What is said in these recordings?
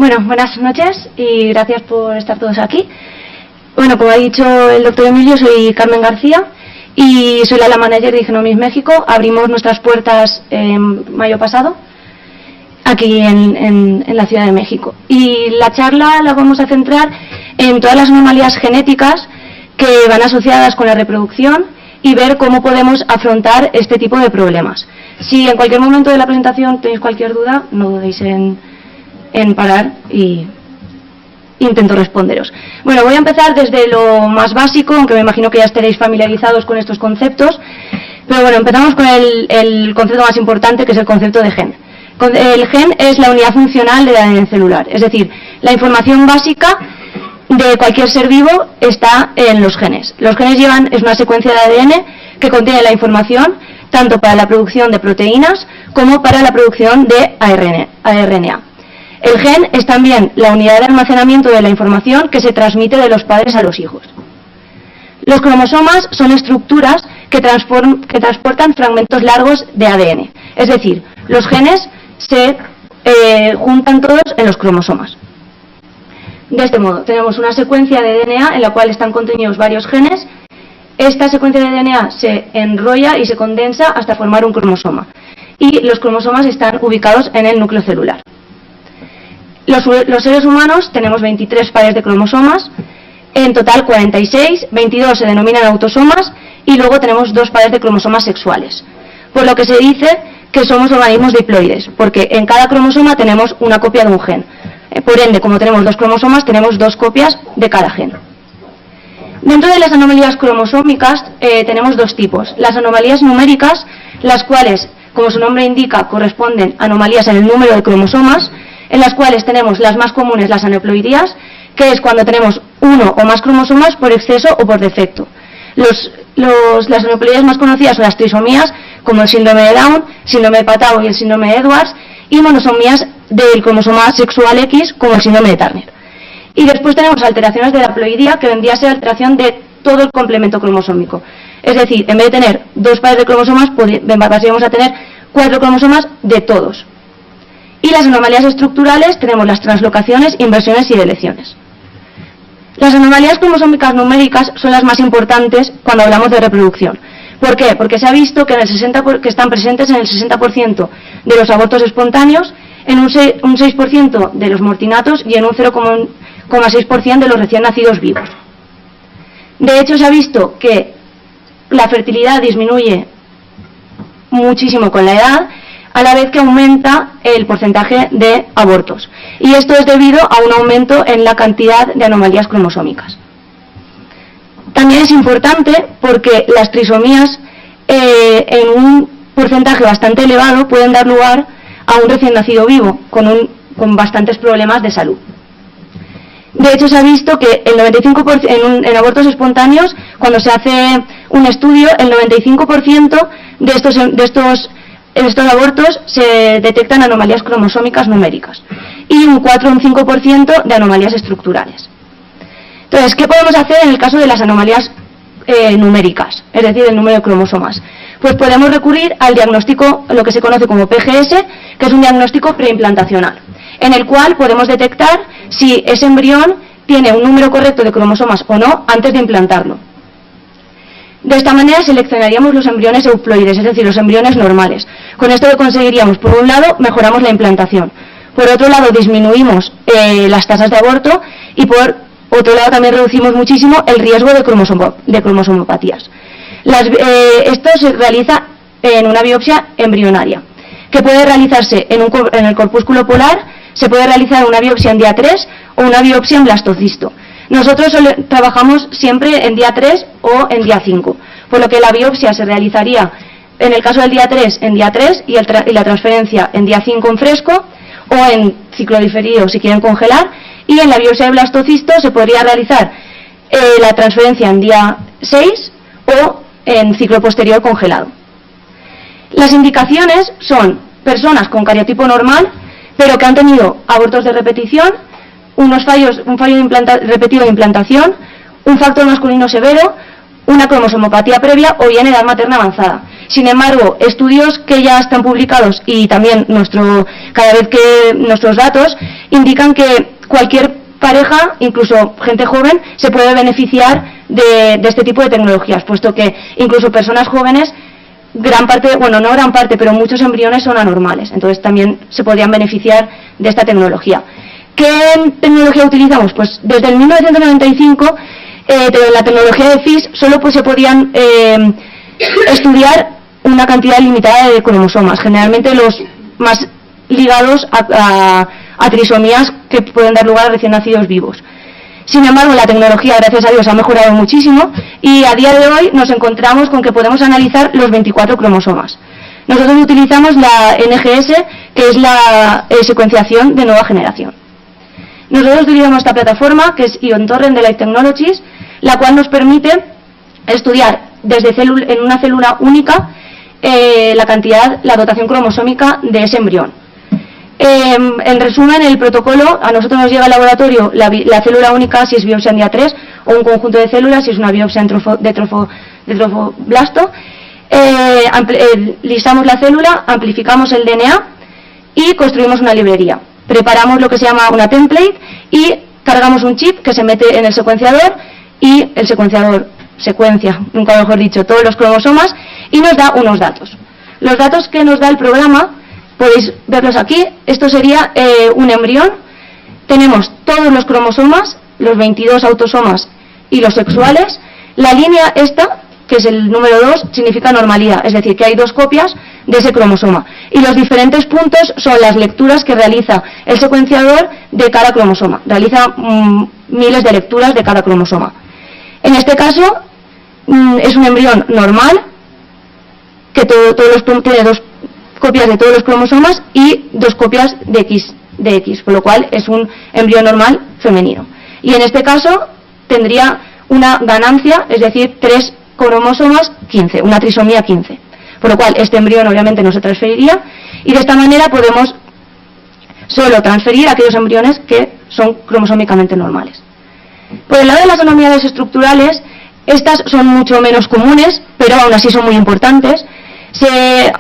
Bueno, buenas noches y gracias por estar todos aquí. Bueno, como ha dicho el doctor Emilio, soy Carmen García y soy la manager de Genomics México. Abrimos nuestras puertas en mayo pasado, aquí en la Ciudad de México. Y la charla la vamos a centrar en todas las anomalías genéticas que van asociadas con la reproducción y ver cómo podemos afrontar este tipo de problemas. Si en cualquier momento de la presentación tenéis cualquier duda, no dudéis en parar y intento responderos. Bueno, voy a empezar desde lo más básico, aunque me imagino que ya estaréis familiarizados con estos conceptos, pero bueno, empezamos con el concepto más importante, que es el concepto de gen. El gen es la unidad funcional del ADN celular, es decir, la información básica de cualquier ser vivo está en los genes. Los genes es una secuencia de ADN que contiene la información tanto para la producción de proteínas como para la producción de RNA. El gen es también la unidad de almacenamiento de la información que se transmite de los padres a los hijos. Los cromosomas son estructuras que transportan fragmentos largos de ADN, es decir, los genes se juntan todos en los cromosomas. De este modo, tenemos una secuencia de DNA en la cual están contenidos varios genes. Esta secuencia de DNA se enrolla y se condensa hasta formar un cromosoma. Y los cromosomas están ubicados en el núcleo celular. Los seres humanos tenemos 23 pares de cromosomas, en total 46, 22 se denominan autosomas y luego tenemos 2 pares de cromosomas sexuales. Por lo que se dice que somos organismos diploides, porque en cada cromosoma tenemos una copia de un gen. Por ende, como tenemos 2 cromosomas, tenemos 2 copias de cada gen. Dentro de las anomalías cromosómicas tenemos 2 tipos. Las anomalías numéricas, las cuales, como su nombre indica, corresponden a anomalías en el número de cromosomas, en las cuales tenemos las más comunes, las aneuploidías, que es cuando tenemos uno o más cromosomas por exceso o por defecto. Las aneuploidías más conocidas son las trisomías, como el síndrome de Down, síndrome de Patau y el síndrome de Edwards, y monosomías del cromosoma sexual X, como el síndrome de Turner. Y después tenemos alteraciones de la haploidía, que vendría a ser alteración de todo el complemento cromosómico. Es decir, en vez de tener 2 pares de cromosomas, pasamos a tener 4 cromosomas de todos. Y las anomalías estructurales tenemos las translocaciones, inversiones y deleciones. Las anomalías cromosómicas numéricas son las más importantes cuando hablamos de reproducción. ¿Por qué? Porque se ha visto que, que están presentes en el 60% de los abortos espontáneos, en un 6% de los mortinatos y en un 0,6% de los recién nacidos vivos. De hecho, se ha visto que la fertilidad disminuye muchísimo con la edad, a la vez que aumenta el porcentaje de abortos. Y esto es debido a un aumento en la cantidad de anomalías cromosómicas. También es importante porque las trisomías, en un porcentaje bastante elevado, pueden dar lugar a un recién nacido vivo, con bastantes problemas de salud. De hecho, se ha visto que el 95% en abortos espontáneos, cuando se hace un estudio, el 95% de estos abortos se detectan anomalías cromosómicas numéricas y un 4 o un 5% de anomalías estructurales. Entonces, ¿qué podemos hacer en el caso de las anomalías numéricas, es decir, el número de cromosomas? Pues podemos recurrir al diagnóstico, lo que se conoce como PGS, que es un diagnóstico preimplantacional, en el cual podemos detectar si ese embrión tiene un número correcto de cromosomas o no antes de implantarlo. De esta manera seleccionaríamos los embriones euploides, es decir, los embriones normales. Con esto lo conseguiríamos, por un lado, mejoramos la implantación. Por otro lado, disminuimos las tasas de aborto y por otro lado también reducimos muchísimo el riesgo de cromosomopatías. Esto se realiza en una biopsia embrionaria, que puede realizarse en el corpúsculo polar, se puede realizar una biopsia en día 3 o una biopsia en blastocisto. Nosotros trabajamos siempre en día 3 o en día 5, por lo que la biopsia se realizaría, en el caso del día 3, en día 3 y la transferencia en día 5 en fresco o en ciclo diferido si quieren congelar, y en la biopsia de blastocisto se podría realizar la transferencia en día 6 o en ciclo posterior congelado. Las indicaciones son personas con cariotipo normal, pero que han tenido abortos de repetición, un fallo repetido de implantación, un factor masculino severo, una cromosomopatía previa o bien edad materna avanzada. Sin embargo, estudios que ya están publicados y también cada vez que nuestros datos indican que cualquier pareja, incluso gente joven, se puede beneficiar de este tipo de tecnologías, puesto que incluso personas jóvenes, gran parte, bueno, no gran parte, pero muchos embriones son anormales, entonces también se podrían beneficiar de esta tecnología. ¿Qué tecnología utilizamos? Pues desde el 1995, la tecnología de FIS solo se podían estudiar una cantidad limitada de cromosomas, generalmente los más ligados a trisomías que pueden dar lugar a recién nacidos vivos. Sin embargo, la tecnología, gracias a Dios, ha mejorado muchísimo y a día de hoy nos encontramos con que podemos analizar los 24 cromosomas. Nosotros utilizamos la NGS, que es la secuenciación de nueva generación. Nosotros utilizamos esta plataforma, que es Ion Torrent de Life Technologies, la cual nos permite estudiar en una célula única la dotación cromosómica de ese embrión. En resumen, el protocolo, a nosotros nos llega al laboratorio la célula única si es biopsia en día 3 o un conjunto de células si es una biopsia de trofoblasto. Listamos la célula, amplificamos el DNA y construimos una librería. Preparamos lo que se llama una template y cargamos un chip que se mete en el secuenciador y el secuenciador secuencia, nunca mejor dicho, todos los cromosomas y nos da unos datos. Los datos que nos da el programa, podéis verlos aquí, esto sería un embrión. Tenemos todos los cromosomas, los 22 autosomas y los sexuales. La línea esta, que es el número 2, significa normalidad, es decir, que hay 2 copias de ese cromosoma. Y los diferentes puntos son las lecturas que realiza el secuenciador de cada cromosoma. Realiza miles de lecturas de cada cromosoma. En este caso, es un embrión normal, que tiene 2 copias de todos los cromosomas y 2 copias de X, por lo cual es un embrión normal femenino. Y en este caso tendría una ganancia, es decir, 3 cromosomas 15, una trisomía 15. Por lo cual este embrión obviamente no se transferiría y de esta manera podemos solo transferir aquellos embriones que son cromosómicamente normales. Por el lado de las anomalías estructurales, estas son mucho menos comunes, pero aún así son muy importantes. Se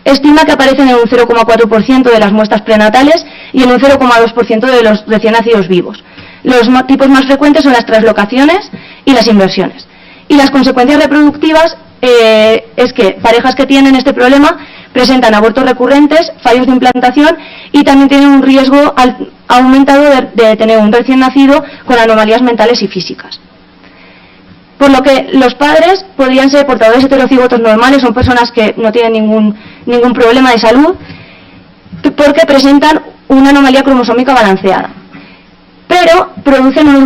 estima que aparecen en un 0,4% de las muestras prenatales y en un 0,2% de los recién nacidos vivos. Los tipos más frecuentes son las translocaciones y las inversiones. Y las consecuencias reproductivas es que parejas que tienen este problema presentan abortos recurrentes, fallos de implantación y también tienen un riesgo aumentado de tener un recién nacido con anomalías mentales y físicas. Por lo que los padres podrían ser portadores heterocigotos normales, son personas que no tienen ningún problema de salud, porque presentan una anomalía cromosómica balanceada. Pero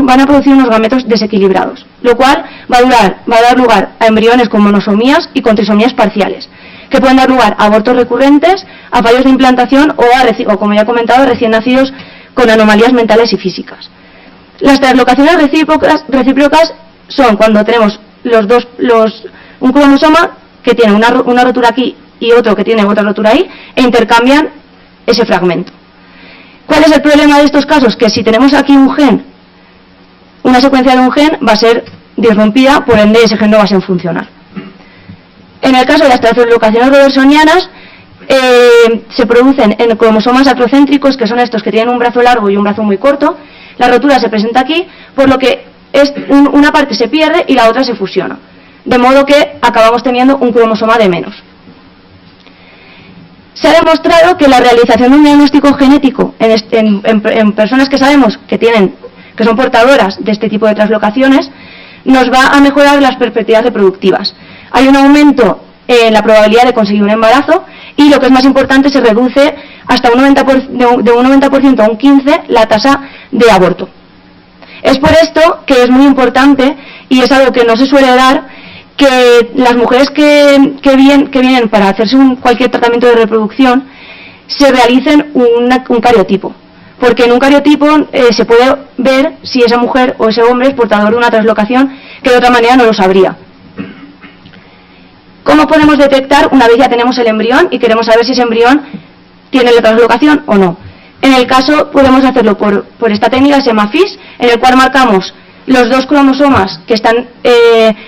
van a producir unos gametos desequilibrados, lo cual va a dar lugar a embriones con monosomías y con trisomías parciales, que pueden dar lugar a abortos recurrentes, a fallos de implantación o como ya he comentado, recién nacidos con anomalías mentales y físicas. Las translocaciones recíprocas son cuando tenemos un cromosoma que tiene una rotura aquí y otro que tiene otra rotura ahí e intercambian ese fragmento. ¿Cuál es el problema de estos casos? Que si tenemos aquí un gen, una secuencia de un gen va a ser disrumpida, por ende ese gen no va a ser funcional. En el caso de las translocaciones robertsonianas, se producen en cromosomas acrocéntricos, que son estos que tienen un brazo largo y un brazo muy corto. La rotura se presenta aquí, por lo que una parte se pierde y la otra se fusiona, de modo que acabamos teniendo un cromosoma de menos. Se ha demostrado que la realización de un diagnóstico genético en personas que sabemos que son portadoras de este tipo de translocaciones nos va a mejorar las perspectivas reproductivas. Hay un aumento en la probabilidad de conseguir un embarazo y, lo que es más importante, se reduce hasta de un 90% a un 15% la tasa de aborto. Es por esto que es muy importante, y es algo que no se suele dar, que las mujeres que vienen para hacerse cualquier tratamiento de reproducción se realicen un cariotipo, porque en un cariotipo se puede ver si esa mujer o ese hombre es portador de una translocación que de otra manera no lo sabría. ¿Cómo podemos detectar una vez ya tenemos el embrión y queremos saber si ese embrión tiene la translocación o no? En el caso podemos hacerlo por esta técnica que se llama FIS, en el cual marcamos los 2 cromosomas que están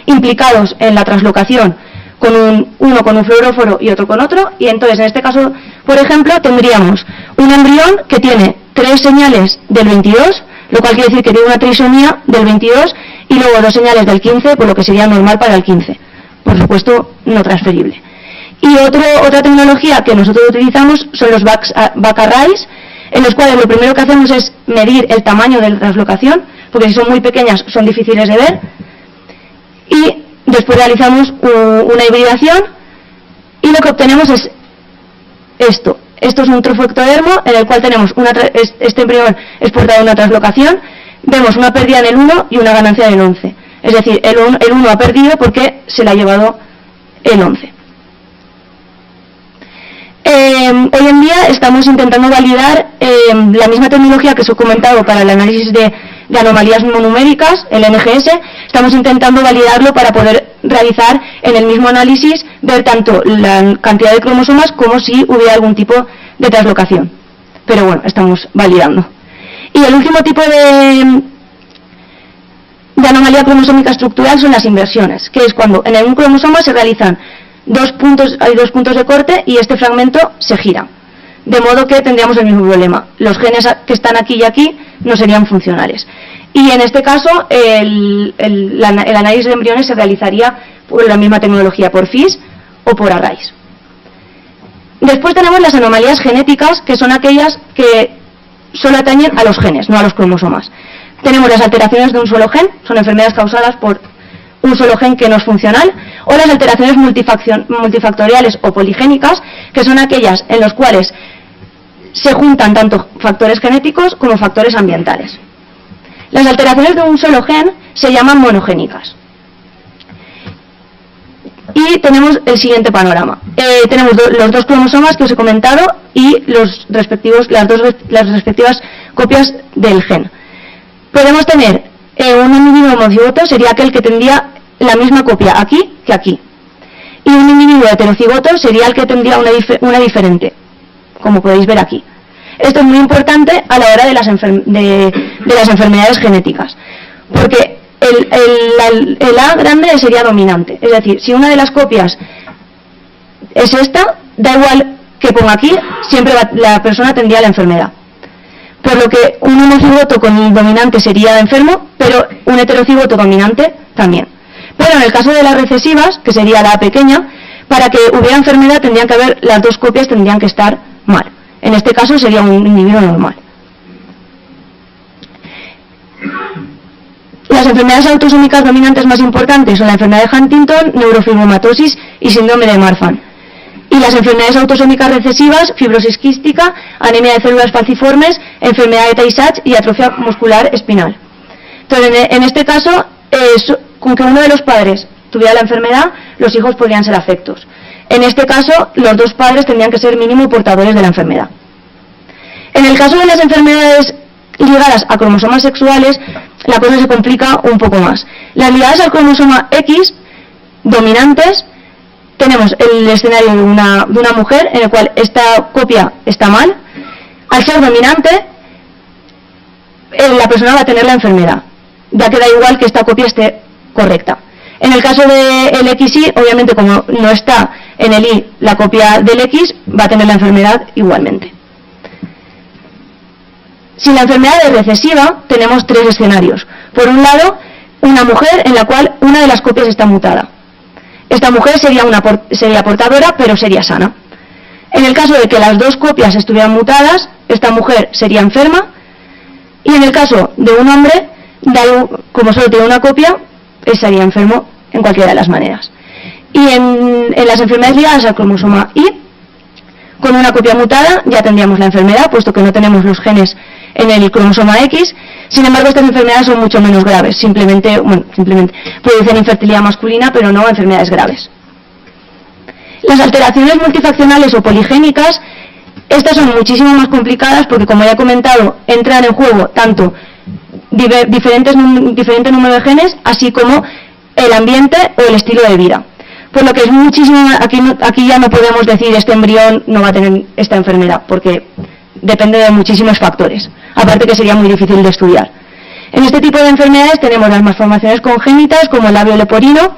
implicados en la translocación uno con un fluoróforo y otro con otro, y entonces en este caso, por ejemplo, tendríamos un embrión que tiene 3 señales del 22, lo cual quiere decir que tiene una trisomía del 22 y luego 2 señales del 15, por lo que sería normal para el 15. Por supuesto, no transferible. Y otra tecnología que nosotros utilizamos son los back arrays, en los cuales lo primero que hacemos es medir el tamaño de la translocación, porque si son muy pequeñas son difíciles de ver, y después realizamos una hibridación y lo que obtenemos es esto. Esto es un trofectodermo en el cual tenemos este embrión es portador de una translocación, vemos una pérdida en el 1 y una ganancia en el 11. Es decir, el 1 ha perdido porque se le ha llevado el 11. Hoy en día estamos intentando validar la misma tecnología que os he comentado para el análisis de anomalías monuméricas, el NGS. Estamos intentando validarlo para poder realizar en el mismo análisis, ver tanto la cantidad de cromosomas como si hubiera algún tipo de translocación. Pero bueno, estamos validando. Y el último tipo de anomalía cromosómica estructural son las inversiones, que es cuando en un cromosoma se realizan hay dos puntos de corte y este fragmento se gira. De modo que tendríamos el mismo problema. Los genes que están aquí y aquí no serían funcionales. Y en este caso, el análisis de embriones se realizaría por la misma tecnología, por FIS o por arrays. Después tenemos las anomalías genéticas, que son aquellas que solo atañen a los genes, no a los cromosomas. Tenemos las alteraciones de un solo gen, son enfermedades causadas por un solo gen que no es funcional, o las alteraciones multifactoriales o poligénicas, que son aquellas en las cuales se juntan tanto factores genéticos como factores ambientales. Las alteraciones de un solo gen se llaman monogénicas. Y tenemos el siguiente panorama. Tenemos los 2 cromosomas que os he comentado y las respectivas copias del gen. Podemos tener un individuo homocigoto, sería aquel que tendría la misma copia aquí que aquí. Y un individuo heterocigoto sería el que tendría una diferente, como podéis ver aquí. Esto es muy importante a la hora de las enfermedades genéticas, porque el A grande sería dominante, es decir, si una de las copias es esta, da igual que ponga aquí, siempre la persona tendría la enfermedad. Por lo que un homocigoto con el dominante sería enfermo, pero un heterocigoto dominante también. Pero en el caso de las recesivas, que sería la A pequeña, para que hubiera enfermedad las 2 copias tendrían que estar mal. En este caso sería un individuo normal. Las enfermedades autosómicas dominantes más importantes son la enfermedad de Huntington, neurofibromatosis y síndrome de Marfan. Y las enfermedades autosómicas recesivas, fibrosis quística, anemia de células falciformes, enfermedad de Tay-Sachs y atrofia muscular espinal. Entonces, en este caso, con que uno de los padres tuviera la enfermedad, los hijos podrían ser afectos. En este caso, los 2 padres tendrían que ser mínimo portadores de la enfermedad. En el caso de las enfermedades ligadas a cromosomas sexuales, la cosa se complica un poco más. Las ligadas al cromosoma X, dominantes, tenemos el escenario de una mujer en el cual esta copia está mal. Al ser dominante, la persona va a tener la enfermedad, ya que da igual que esta copia esté correcta. En el caso del XY, obviamente como no está en el Y la copia del X, va a tener la enfermedad igualmente. Si la enfermedad es recesiva, tenemos 3 escenarios. Por un lado, una mujer en la cual una de las copias está mutada. Esta mujer sería portadora, pero sería sana. En el caso de que las 2 copias estuvieran mutadas, esta mujer sería enferma. Y en el caso de un hombre, como solo tiene una copia, estaría enfermo en cualquiera de las maneras. Y en las enfermedades ligadas al cromosoma Y, con una copia mutada ya tendríamos la enfermedad, puesto que no tenemos los genes en el cromosoma X. Sin embargo, estas enfermedades son mucho menos graves, simplemente producen infertilidad masculina, pero no enfermedades graves. Las alteraciones multifaccionales o poligénicas, estas son muchísimo más complicadas porque, como ya he comentado, entran en juego tanto diferente número de genes, así como el ambiente o el estilo de vida. Por lo que es muchísimo, aquí ya no podemos decir este embrión no va a tener esta enfermedad, porque depende de muchísimos factores, aparte que sería muy difícil de estudiar. En este tipo de enfermedades tenemos las malformaciones congénitas, como el labio leporino,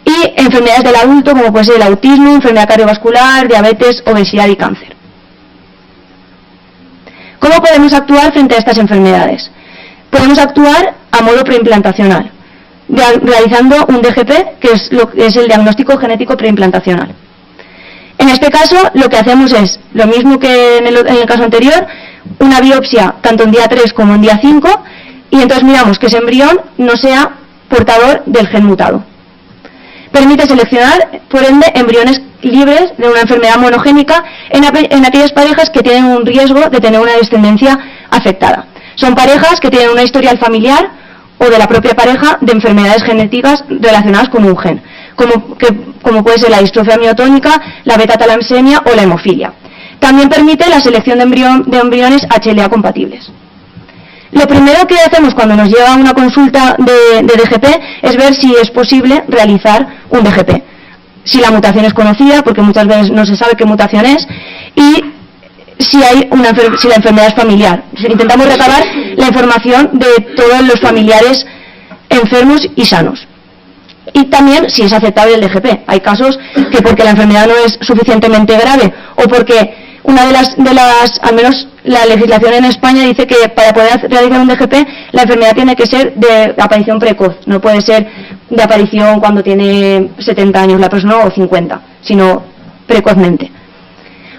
y enfermedades del adulto, como puede ser el autismo, enfermedad cardiovascular, diabetes, obesidad y cáncer. ¿Cómo podemos actuar frente a estas enfermedades? Podemos actuar a modo preimplantacional, realizando un DGP, que es el diagnóstico genético preimplantacional. En este caso, lo que hacemos es, lo mismo que en el caso anterior, una biopsia tanto en día 3 como en día 5, y entonces miramos que ese embrión no sea portador del gen mutado. Permite seleccionar, por ende, embriones libres de una enfermedad monogénica en aquellas parejas que tienen un riesgo de tener una descendencia afectada. Son parejas que tienen una historial familiar o de la propia pareja de enfermedades genéticas relacionadas con un gen, como puede ser la distrofia miotónica, la beta-talassemia o la hemofilia. También permite la selección de embriones HLA compatibles. Lo primero que hacemos cuando nos llega una consulta de DGP es ver si es posible realizar un DGP. Si la mutación es conocida, porque muchas veces no se sabe qué mutación es, y si la enfermedad es familiar. Intentamos recabar la información de todos los familiares enfermos y sanos. Y también si es aceptable el DGP. Hay casos que porque la enfermedad no es suficientemente grave o porque una de las, al menos la legislación en España dice que para poder realizar un DGP la enfermedad tiene que ser de aparición precoz, no puede ser de aparición cuando tiene 70 años la persona o 50, sino precozmente.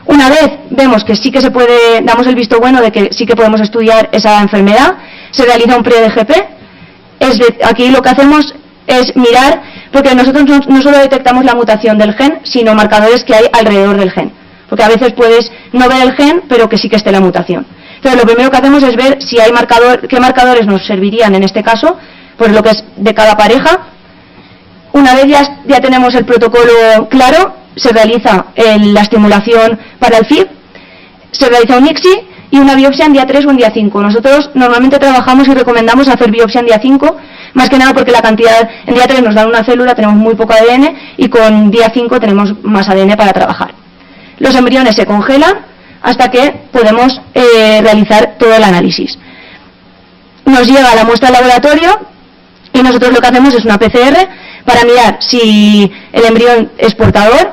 Una vez vemos que sí que se puede, damos el visto bueno de que sí que podemos estudiar esa enfermedad, se realiza un pre-DGP. Aquí lo que hacemos es mirar, porque nosotros no solo detectamos la mutación del gen, sino marcadores que hay alrededor del gen. Porque a veces puedes no ver el gen, pero que sí que esté la mutación. Entonces, lo primero que hacemos es ver si hay qué marcadores nos servirían en este caso, pues lo que es de cada pareja. Una vez ya tenemos el protocolo claro, se realiza la estimulación para el FIB, se realiza un ICSI y una biopsia en día 3 o en día 5. Nosotros normalmente trabajamos y recomendamos hacer biopsia en día 5, más que nada porque la cantidad, en día 3 nos dan una célula, tenemos muy poco ADN, y con día 5 tenemos más ADN para trabajar. Los embriones se congelan hasta que podemos realizar todo el análisis. Nos llega la muestra al laboratorio y nosotros lo que hacemos es una PCR para mirar si el embrión es portador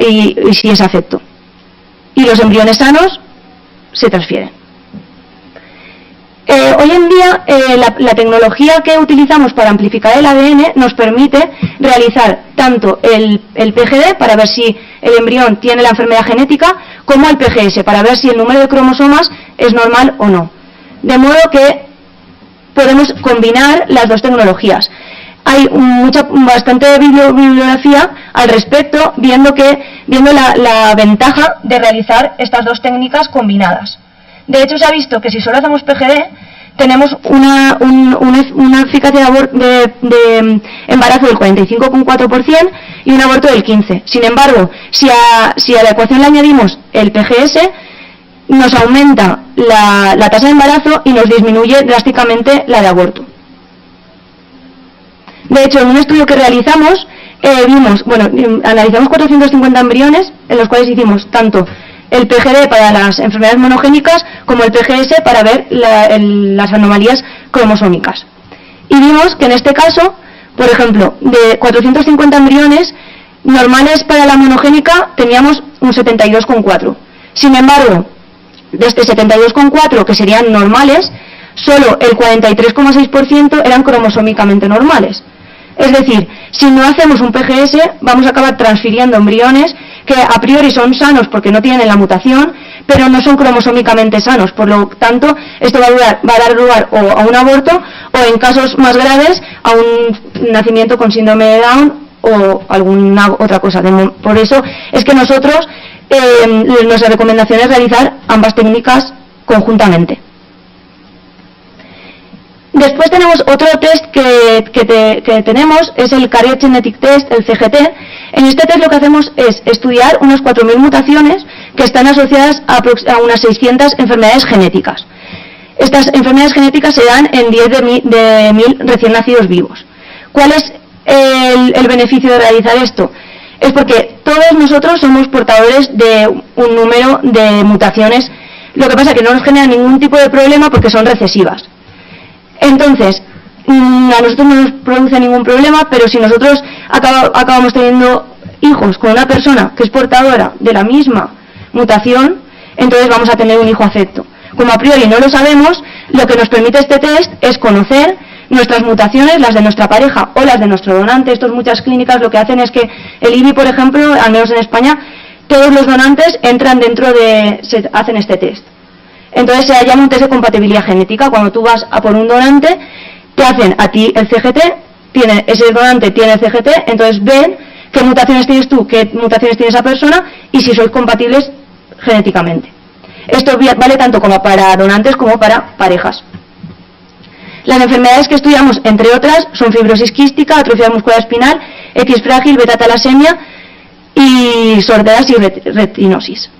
y si es afecto. Y los embriones sanos se transfieren. Hoy en día la tecnología que utilizamos para amplificar el ADN nos permite realizar tanto el PGD para ver si el embrión tiene la enfermedad genética, como el PGS para ver si el número de cromosomas es normal o no. De modo que podemos combinar las dos tecnologías. Hay bastante bibliografía al respecto, viendo la ventaja de realizar estas dos técnicas combinadas. De hecho, se ha visto que si solo hacemos PGD, tenemos una eficacia de embarazo del 45,4% y un aborto del 15%. Sin embargo, si a la ecuación le añadimos el PGS, nos aumenta la tasa de embarazo y nos disminuye drásticamente la de aborto. De hecho, en un estudio que realizamos, analizamos 450 embriones, en los cuales hicimos tanto el PGD para las enfermedades monogénicas como el PGS para ver las anomalías cromosómicas. Y vimos que en este caso, por ejemplo, de 450 embriones normales para la monogénica teníamos un 72,4. Sin embargo, de este 72,4 que serían normales, solo el 43,6% eran cromosómicamente normales. Es decir, si no hacemos un PGS, vamos a acabar transfiriendo embriones que a priori son sanos porque no tienen la mutación, pero no son cromosómicamente sanos. Por lo tanto, esto va a dar lugar o a un aborto o, en casos más graves, a un nacimiento con síndrome de Down o alguna otra cosa. Por eso es que nosotros, nuestra recomendación es realizar ambas técnicas conjuntamente. Después tenemos otro test que tenemos, es el Carrier Genetic Test, el CGT. En este test lo que hacemos es estudiar unas 4.000 mutaciones que están asociadas a unas 600 enfermedades genéticas. Estas enfermedades genéticas se dan en 10 de 1.000 recién nacidos vivos. ¿Cuál es el beneficio de realizar esto? Es porque todos nosotros somos portadores de un número de mutaciones, lo que pasa es que no nos genera ningún tipo de problema porque son recesivas. Entonces, a nosotros no nos produce ningún problema, pero si nosotros acabamos teniendo hijos con una persona que es portadora de la misma mutación, entonces vamos a tener un hijo afecto. Como a priori no lo sabemos, lo que nos permite este test es conocer nuestras mutaciones, las de nuestra pareja o las de nuestro donante. Estas muchas clínicas lo que hacen es que el IBI, por ejemplo, al menos en España, todos los donantes entran se hacen este test. Entonces se llama un test de compatibilidad genética. Cuando tú vas a por un donante, te hacen a ti el CGT, ese donante tiene el CGT, entonces ven qué mutaciones tienes tú, qué mutaciones tiene esa persona y si sois compatibles genéticamente. Esto vale tanto como para donantes como para parejas. Las enfermedades que estudiamos, entre otras, son fibrosis quística, atrofia muscular espinal, X frágil, beta-talasemia y sorderas y retinosis.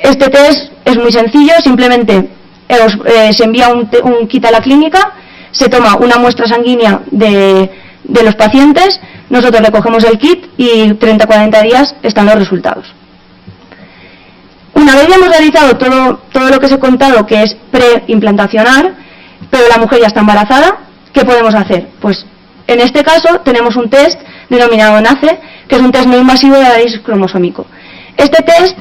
Este test es muy sencillo, simplemente se envía un kit a la clínica, se toma una muestra sanguínea de los pacientes, nosotros recogemos el kit y 30-40 días están los resultados. Una vez ya hemos realizado todo lo que os he contado, que es preimplantacional, pero la mujer ya está embarazada, ¿qué podemos hacer? Pues en este caso tenemos un test denominado NACE, que es un test no invasivo de análisis cromosómico. Este test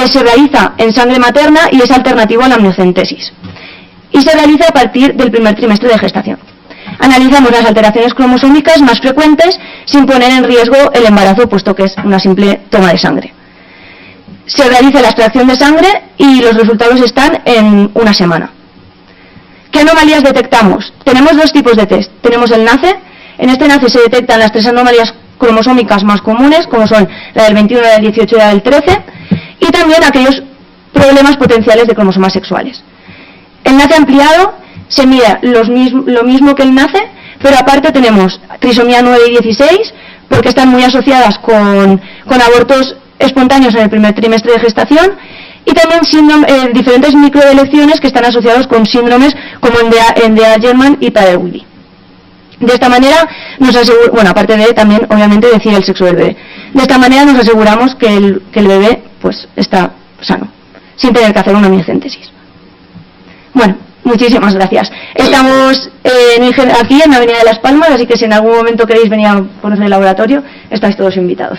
se realiza en sangre materna y es alternativo a la amniocentesis. Y se realiza a partir del primer trimestre de gestación. Analizamos las alteraciones cromosómicas más frecuentes sin poner en riesgo el embarazo, puesto que es una simple toma de sangre. Se realiza la extracción de sangre y los resultados están en una semana. ¿Qué anomalías detectamos? Tenemos dos tipos de test. Tenemos el NACE. En este NACE se detectan las 3 anomalías cromosómicas más comunes, como son la del 21, la del 18 y la del 13, y también aquellos problemas potenciales de cromosomas sexuales. El NACE ampliado se mide lo mismo que el NACE, pero aparte tenemos trisomía 9 y 16, porque están muy asociadas con abortos espontáneos en el primer trimestre de gestación, y también diferentes microdelecciones que están asociados con síndromes como el de Angelman y Prader-Willi. De esta manera nos aseguramos, bueno, aparte de también obviamente decir el sexo del bebé, de esta manera nos aseguramos que el bebé pues está sano, sin tener que hacer una amniocentesis. Bueno, muchísimas gracias. Estamos aquí en la Avenida de Las Palmas, así que si en algún momento queréis venir a conocer el laboratorio, estáis todos invitados.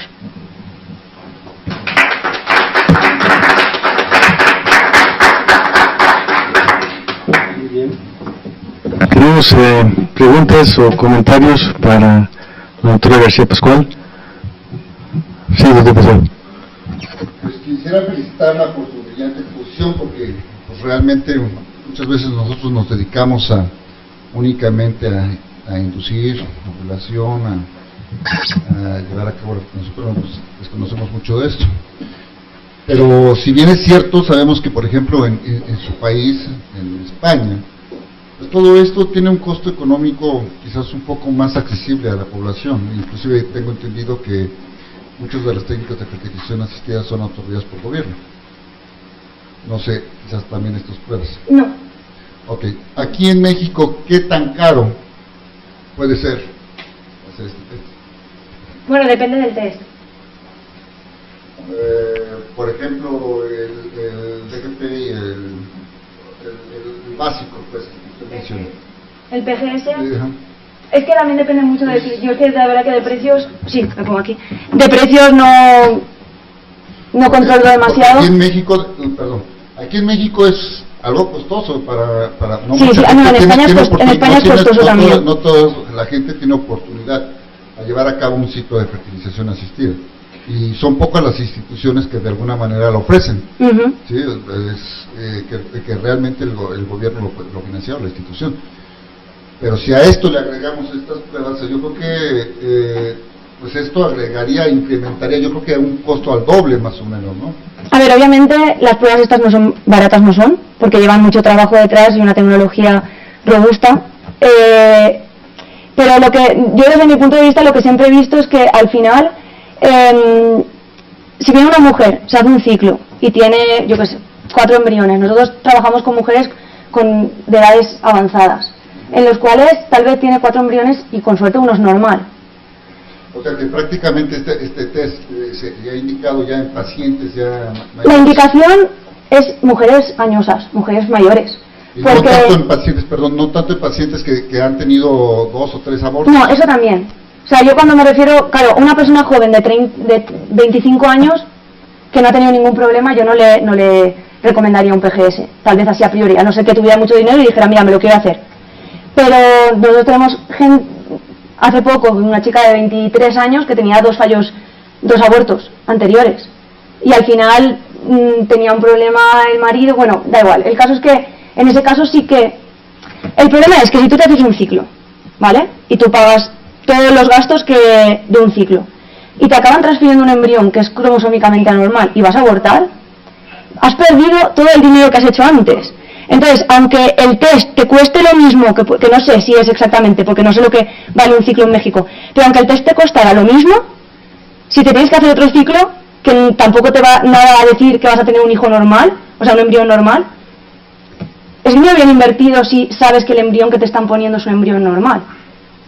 Tenemos preguntas o comentarios para la doctora García Pascual. Sí, doctor Pascual. Pues quisiera felicitarla por su brillante exposición, porque pues, realmente muchas veces nosotros nos dedicamos únicamente a inducir ovulación, a llevar a cabo, nosotros desconocemos mucho de esto. Pero si bien es cierto, sabemos que por ejemplo en su país, en España, pues todo esto tiene un costo económico quizás un poco más accesible a la población. Inclusive tengo entendido que muchas de las técnicas de fertilización asistida son autorizadas por el gobierno. No sé, quizás también estas pruebas. No. Ok, aquí en México, ¿qué tan caro puede ser hacer este test? Bueno, depende del test. Por ejemplo, el DGP y el básico, pues, que usted menciona. El PGS. Es que también depende mucho de... Yo es que la verdad que de precios... Sí, me pongo aquí. De precios no controlo demasiado. Aquí en México, perdón, aquí en México es algo costoso para no sí, sí, no, en España es costoso también. No toda la gente tiene oportunidad a llevar a cabo un ciclo de fertilización asistida. Y son pocas las instituciones que de alguna manera lo ofrecen. ¿Sí? Que realmente el gobierno lo financia, la institución. Pero si a esto le agregamos estas pruebas, yo creo que pues esto incrementaría, yo creo que un costo al doble más o menos, ¿no? A ver, obviamente las pruebas estas no son baratas, no son, porque llevan mucho trabajo detrás y una tecnología robusta. Pero yo desde mi punto de vista lo que siempre he visto es que al final, si viene una mujer, se hace un ciclo y tiene, yo qué sé, 4 embriones, nosotros trabajamos con mujeres de edades avanzadas, en los cuales tal vez tiene 4 embriones y con suerte uno es normal. O sea que prácticamente este test se ha indicado ya en pacientes ya mayores. La indicación es mujeres añosas, mujeres mayores, Y porque... no tanto en pacientes, perdón, no tanto en pacientes que han tenido 2 o 3 abortos. No, eso también. O sea, yo cuando me refiero, claro, una persona joven de 25 años que no ha tenido ningún problema, yo no le recomendaría un PGS, tal vez así a priori, a no ser que tuviera mucho dinero y dijera, mira, me lo quiero hacer. Pero nosotros tenemos gente, hace poco, una chica de 23 años que tenía 2 abortos anteriores. Y al final tenía un problema el marido, bueno, da igual. El caso es que, en ese caso sí que... El problema es que si tú te haces un ciclo, ¿vale? Y tú pagas todos los gastos de un ciclo, y te acaban transfiriendo un embrión que es cromosómicamente anormal y vas a abortar, has perdido todo el dinero que has hecho antes. Entonces, aunque el test te cueste lo mismo, que no sé si es exactamente, porque no sé lo que vale un ciclo en México, pero aunque el test te costara lo mismo, si te tienes que hacer otro ciclo, que tampoco te va nada a decir que vas a tener un hijo normal, o sea, un embrión normal, es muy bien invertido si sabes que el embrión que te están poniendo es un embrión normal,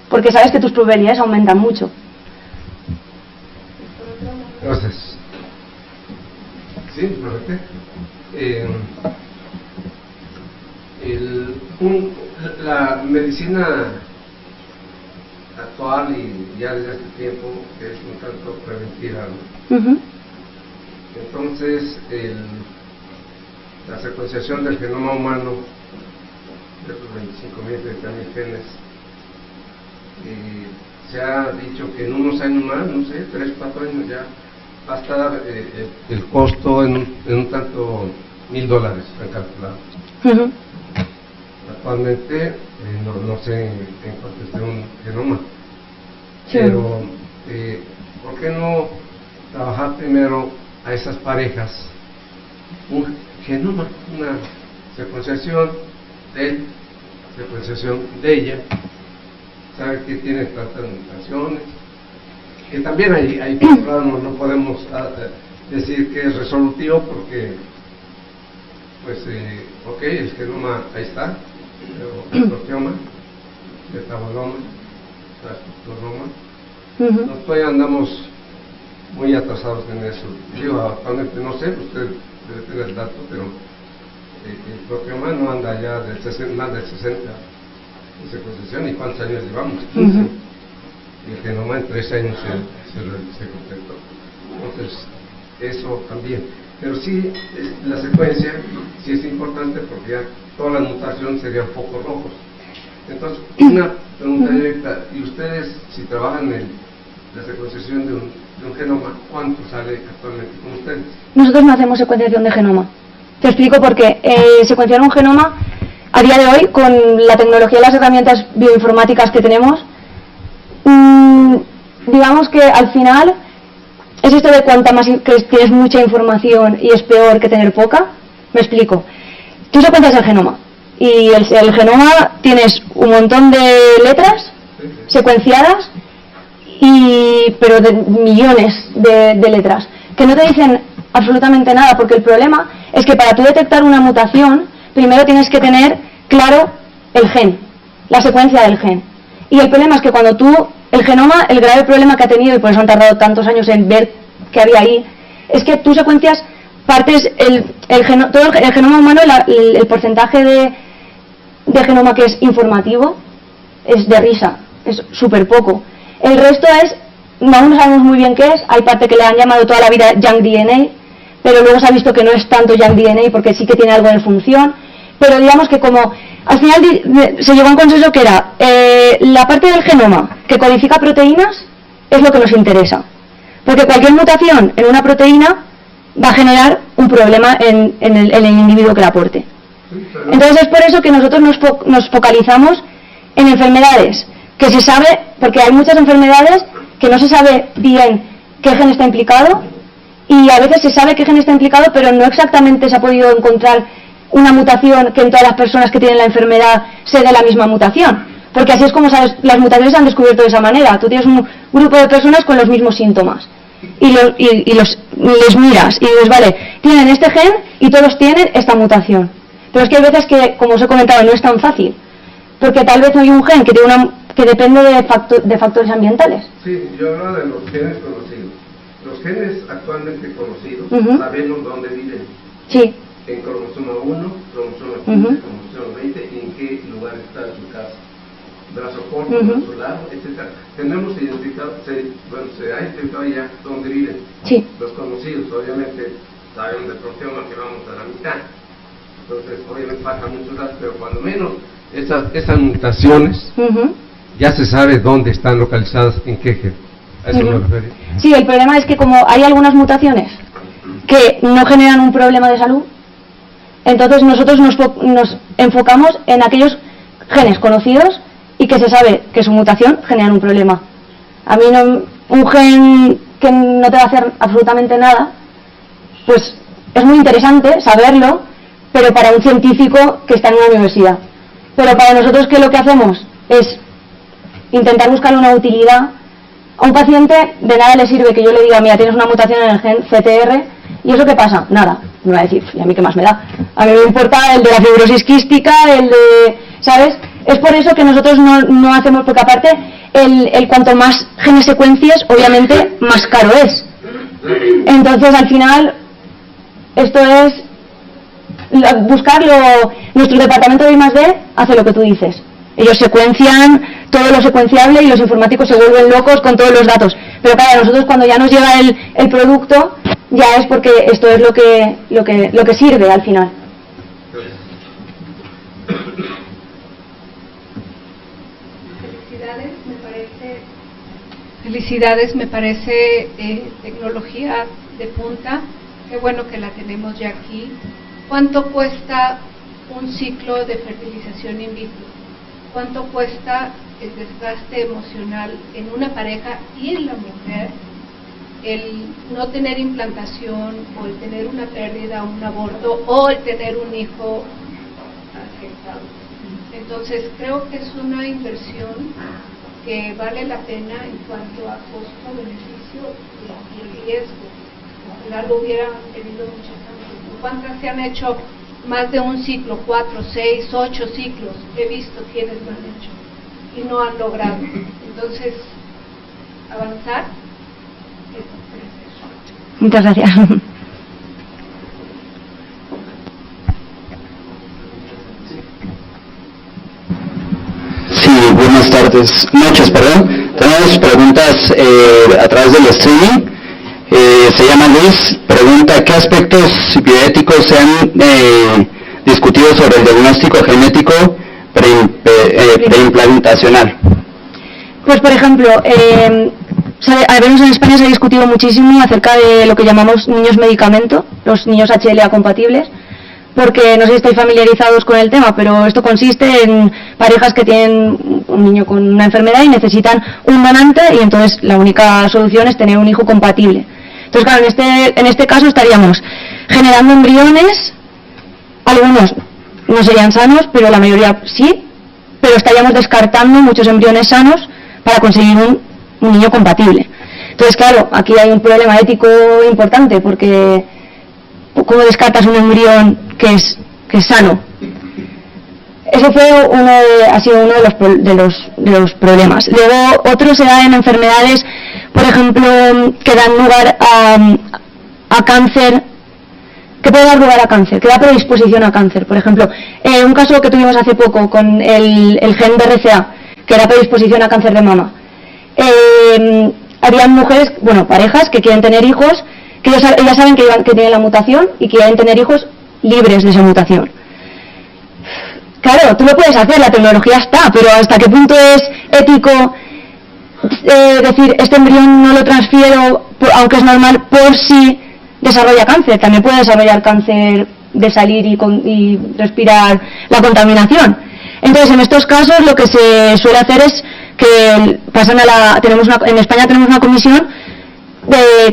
porque sabes que tus probabilidades aumentan mucho. Gracias. Sí, lo repite. La medicina actual y ya desde hace tiempo es un tanto preventiva, ¿no? Uh-huh. Entonces, la secuenciación del genoma humano de los 25.000 genes, se ha dicho que en unos años más, no sé, 3, 4 años ya va a estar el costo en un tanto $1,000 han calculado. Uh-huh. Actualmente no sé en cuánto esté un genoma, Sí. pero ¿por qué no trabajar primero a esas parejas un genoma, una secuenciación de él, secuenciación de ella, sabe que tiene tantas mutaciones, que también hay no podemos decir que es resolutivo porque pues ok, el genoma ahí está, pero el proteoma, el metaboloma, el transcriptoma, nosotros andamos muy atrasados en eso. Digo, actualmente no sé, usted debe tener el dato, pero el proteoma no anda ya más del 60 de secuenciación. ¿Y cuántos años llevamos? 15. Y el genoma en 3 años se completó. Entonces, eso también. Pero sí, la secuencia sí es importante porque ya toda la mutación serían focos rojos. Entonces, una pregunta directa, ¿y ustedes, si trabajan en la secuenciación de un genoma, cuánto sale actualmente con ustedes? Nosotros no hacemos secuenciación de genoma. Te explico por qué. Secuenciar un genoma, a día de hoy, con la tecnología y las herramientas bioinformáticas que tenemos, digamos que al final es esto de cuanta más que tienes mucha información y es peor que tener poca. Me explico. Tú secuencias el genoma y el genoma tienes un montón de letras secuenciadas, pero de millones de letras que no te dicen absolutamente nada, porque el problema es que para tú detectar una mutación primero tienes que tener claro el gen, la secuencia del gen, y el problema es que cuando el genoma, el grave problema que ha tenido, y por eso han tardado tantos años en ver qué había ahí, es que tú secuencias partes, todo el genoma humano, el porcentaje de genoma que es informativo es de risa, es súper poco. El resto aún no sabemos muy bien qué es. Hay parte que le han llamado toda la vida junk DNA, pero luego se ha visto que no es tanto junk DNA porque sí que tiene algo de función. Pero digamos que como al final se llegó a un consenso que era la parte del genoma que codifica proteínas es lo que nos interesa, porque cualquier mutación en una proteína va a generar un problema en el individuo que la aporte. Entonces es por eso que nosotros nos focalizamos en enfermedades que se sabe, porque hay muchas enfermedades que no se sabe bien qué gen está implicado, y a veces se sabe qué gen está implicado, pero no exactamente se ha podido encontrar una mutación que en todas las personas que tienen la enfermedad se dé la misma mutación, porque así es como las mutaciones se han descubierto de esa manera. Tú tienes un grupo de personas con los mismos síntomas y les miras y dices, vale, tienen este gen y todos tienen esta mutación, pero es que hay veces que, como os he comentado, no es tan fácil, porque tal vez hay un gen que depende de factores ambientales. Sí, yo hablo de los genes conocidos. Los genes actualmente conocidos, sabemos dónde viven. Sí. en cromosoma 1, cromosoma 15, cromosoma 20, y en qué lugar está su casa. Brazo corto, brazo largo, etc. Tenemos identificado, se ha identificado ya dónde viven. Sí. Los conocidos, obviamente, saben del proteoma que vamos a la mitad. Entonces, obviamente pasan muchos datos, pero cuando menos esas mutaciones ya se sabe dónde están localizadas, en qué gen. A eso me refiero. Sí, el problema es que como hay algunas mutaciones que no generan un problema de salud, entonces nosotros nos enfocamos en aquellos genes conocidos y que se sabe que su mutación genera un problema. A mí un gen que no te va a hacer absolutamente nada, pues es muy interesante saberlo, pero para un científico que está en una universidad. Pero para nosotros, que lo que hacemos es intentar buscar una utilidad. A un paciente de nada le sirve que yo le diga, mira, tienes una mutación en el gen CTR, ¿y eso qué pasa? Nada. Me va a decir, ¿y a mí qué más me da? A mí me importa el de la fibrosis quística, el de... ¿sabes? Es por eso que nosotros no hacemos, porque aparte, el cuanto más genes secuencias, obviamente, más caro es. Entonces, al final, esto es buscarlo. Nuestro departamento de I+D hace lo que tú dices. Ellos secuencian todo lo secuenciable y los informáticos se vuelven locos con todos los datos. Pero claro, nosotros cuando ya nos llega el producto, ya es porque esto es lo que sirve al final. Felicidades, me parece tecnología de punta. Qué bueno que la tenemos ya aquí. ¿Cuánto cuesta un ciclo de fertilización in vitro? ¿Cuánto cuesta el desgaste emocional en una pareja y en la mujer el no tener implantación, o el tener una pérdida, un aborto, o el tener un hijo afectado? Entonces creo que es una inversión que vale la pena en cuanto a costo-beneficio y el riesgo. Ojalá lo hubiera tenido muchas veces. ¿Cuántas se han hecho más de un ciclo? 4, 6, 8 ciclos. He visto quienes lo han hecho y no han logrado. Entonces, avanzar es precioso. Muchas gracias. Sí, buenas tardes, noches, perdón. Tenemos preguntas a través del streaming. Se llama Luis, pregunta: ¿qué aspectos bioéticos se han discutido sobre el diagnóstico genético preimplantacional? Pues por ejemplo, al menos en España se ha discutido muchísimo acerca de lo que llamamos niños medicamento, los niños HLA compatibles, porque no sé si estáis familiarizados con el tema, pero esto consiste en parejas que tienen un niño con una enfermedad y necesitan un donante, y entonces la única solución es tener un hijo compatible. Entonces, claro, en este caso estaríamos generando embriones, algunos no serían sanos, pero la mayoría sí, pero estaríamos descartando muchos embriones sanos para conseguir un niño compatible. Entonces, claro, aquí hay un problema ético importante, porque ¿cómo descartas un embrión que es sano? Ese ha sido uno de los problemas. Luego, otro se da en enfermedades, por ejemplo, que dan lugar a cáncer, que puede dar lugar a cáncer, que da predisposición a cáncer. Por ejemplo, un caso que tuvimos hace poco con el gen BRCA, que era predisposición a cáncer de mama. Habían mujeres, parejas que quieren tener hijos, que ellas saben que tienen la mutación y que quieren tener hijos libres de esa mutación. Claro, tú lo puedes hacer, la tecnología está, pero ¿hasta qué punto es ético decir, este embrión no lo transfiero, aunque es normal, por si desarrolla cáncer? También puede desarrollar cáncer de salir y respirar la contaminación. Entonces, en estos casos lo que se suele hacer es que pasan en España tenemos una comisión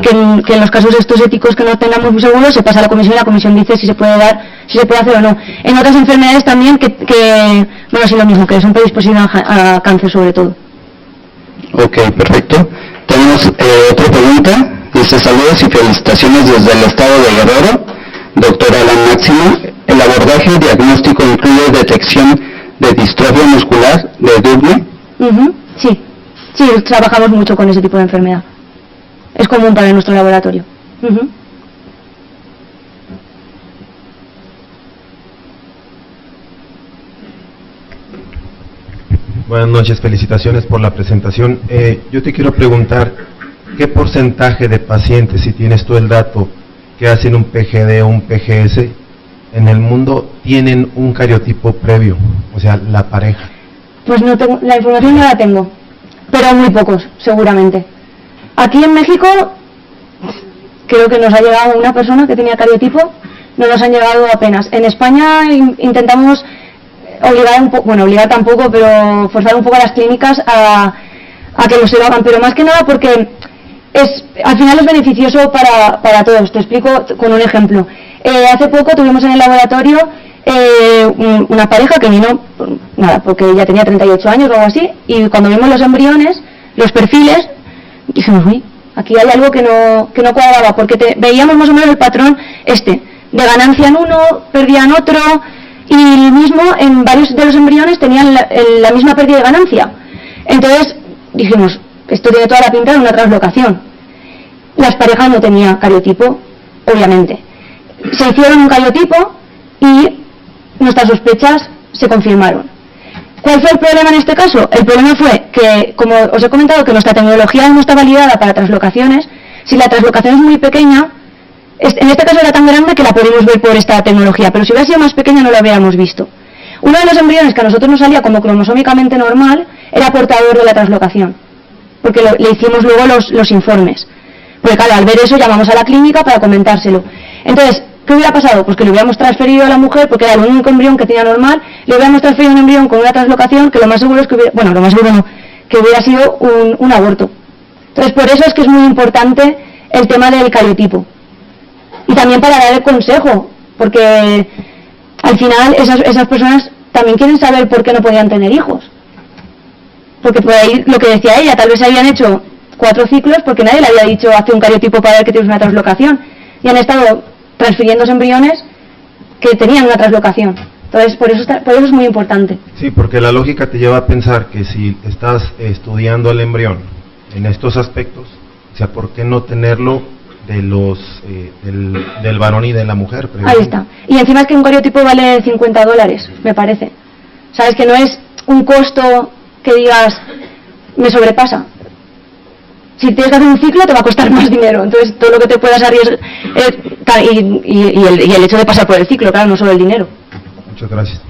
que en los casos estos éticos que no tengamos muy seguros se pasa a la comisión, y la comisión dice si se puede hacer o no. En otras enfermedades también sí, lo mismo, que son predisposiciones a cáncer sobre todo. Ok, perfecto. Tenemos otra pregunta. Dice: saludos y felicitaciones desde el estado de Guerrero, doctora Alan Máximo. ¿El abordaje diagnóstico incluye detección de distrofia muscular de Duchenne? Sí, trabajamos mucho con ese tipo de enfermedad. Es común para nuestro laboratorio. Buenas noches, felicitaciones por la presentación. Yo te quiero preguntar, ¿qué porcentaje de pacientes, si tienes tú el dato, que hacen un PGD o un PGS en el mundo tienen un cariotipo previo, o sea, la pareja? Pues no tengo, la información no la tengo, pero muy pocos, seguramente. Aquí en México, creo que nos ha llegado una persona que tenía cariotipo, no nos han llegado apenas. En España intentamos obligar un poco, bueno, obligar tampoco, pero forzar un poco a las clínicas a que los lo hagan, pero más que nada porque al final es beneficioso para todos. Te explico con un ejemplo. Hace poco tuvimos en el laboratorio una pareja que vino, nada, porque ya tenía 38 años o algo así, y cuando vimos los embriones, los perfiles, dijimos, uy, aquí hay algo que no cuadraba, porque veíamos más o menos el patrón de ganancia en uno, pérdida en otro, y mismo en varios de los embriones tenían la misma pérdida de ganancia. Entonces dijimos, esto tiene toda la pinta de una translocación. Las parejas no tenían cariotipo, obviamente. Se hicieron un cariotipo y nuestras sospechas se confirmaron. ¿Cuál fue el problema en este caso? El problema fue que, como os he comentado, que nuestra tecnología aún no está validada para translocaciones. Si la translocación es muy pequeña, en este caso era tan grande que la pudimos ver por esta tecnología, pero si hubiera sido más pequeña no la hubiéramos visto. Uno de los embriones que a nosotros nos salía como cromosómicamente normal era portador de la translocación, porque le hicimos luego los informes. Porque claro, al ver eso llamamos a la clínica para comentárselo. Entonces, ¿qué hubiera pasado? Pues que le hubiéramos transferido a la mujer, porque era el único embrión que tenía normal, le hubiéramos transferido un embrión con una translocación que lo más seguro es que hubiera sido un aborto. Entonces, por eso es que es muy importante el tema del cariotipo. Y también para dar el consejo, porque al final esas personas también quieren saber por qué no podían tener hijos. Porque por ahí, lo que decía ella, tal vez se habían hecho 4 ciclos porque nadie le había dicho hace un cariotipo para ver que tienes una translocación. Y han estado transfiriendo embriones que tenían una translocación. Entonces, por eso es muy importante. Sí, porque la lógica te lleva a pensar que si estás estudiando el embrión en estos aspectos, o sea, ¿por qué no tenerlo de del varón y de la mujer? Ahí está. Y encima es que un cariotipo vale $50, me parece. Sabes que no es un costo que digas, me sobrepasa. Si tienes que hacer un ciclo te va a costar más dinero, entonces todo lo que te puedas arriesgar y el hecho de pasar por el ciclo, claro, no solo el dinero. Muchas gracias.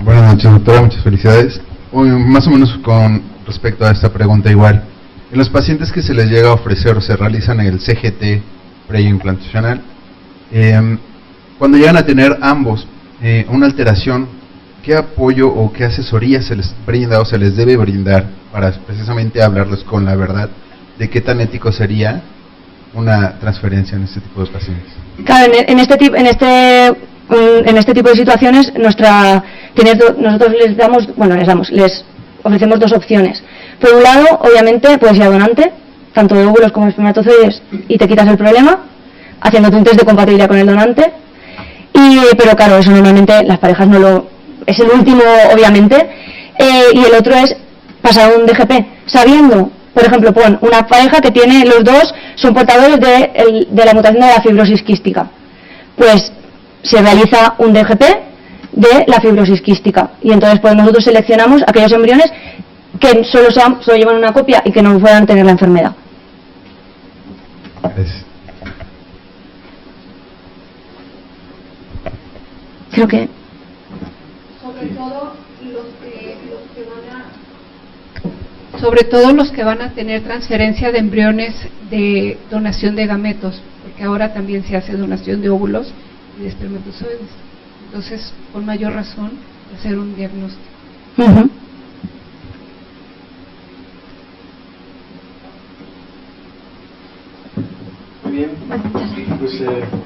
Buenas noches, doctora, muchas felicidades. Más o menos con respecto a esta pregunta igual, en los pacientes que se les llega a ofrecer o se realizan el CGT preimplantacional, cuando llegan a tener ambos una alteración, ¿qué apoyo o qué asesoría se les brinda o se les debe brindar para precisamente hablarles con la verdad de qué tan ético sería una transferencia en este tipo de pacientes? Claro, en este tipo de situaciones nosotros les ofrecemos 2 opciones. Por un lado, obviamente, puedes ir a donante, tanto de óvulos como de espermatozoides, y te quitas el problema, haciéndote un test de compatibilidad con el donante. Pero claro, eso normalmente las parejas no lo... Es el último, obviamente. Y el otro es pasar a un DGP, sabiendo, por ejemplo, pon una pareja que tiene, los dos son portadores de la mutación de la fibrosis quística. Pues se realiza un DGP de la fibrosis quística. Y entonces pues nosotros seleccionamos aquellos embriones que solo llevan una copia y que no puedan tener la enfermedad. Gracias. Creo que... Sobre todo los que van a tener transferencia de embriones de donación de gametos, porque ahora también se hace donación de óvulos y de espermatozoides. Entonces, con mayor razón, hacer un diagnóstico. Uh-huh. Muy bien, pues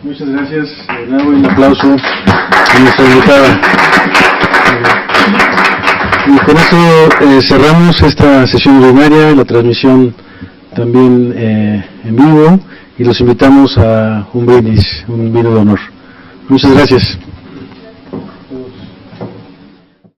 muchas gracias. De nuevo un aplauso a nuestra invitada. Y con eso cerramos esta sesión ordinaria, la transmisión también en vivo, y los invitamos a un brindis, un vino de honor. Muchas gracias.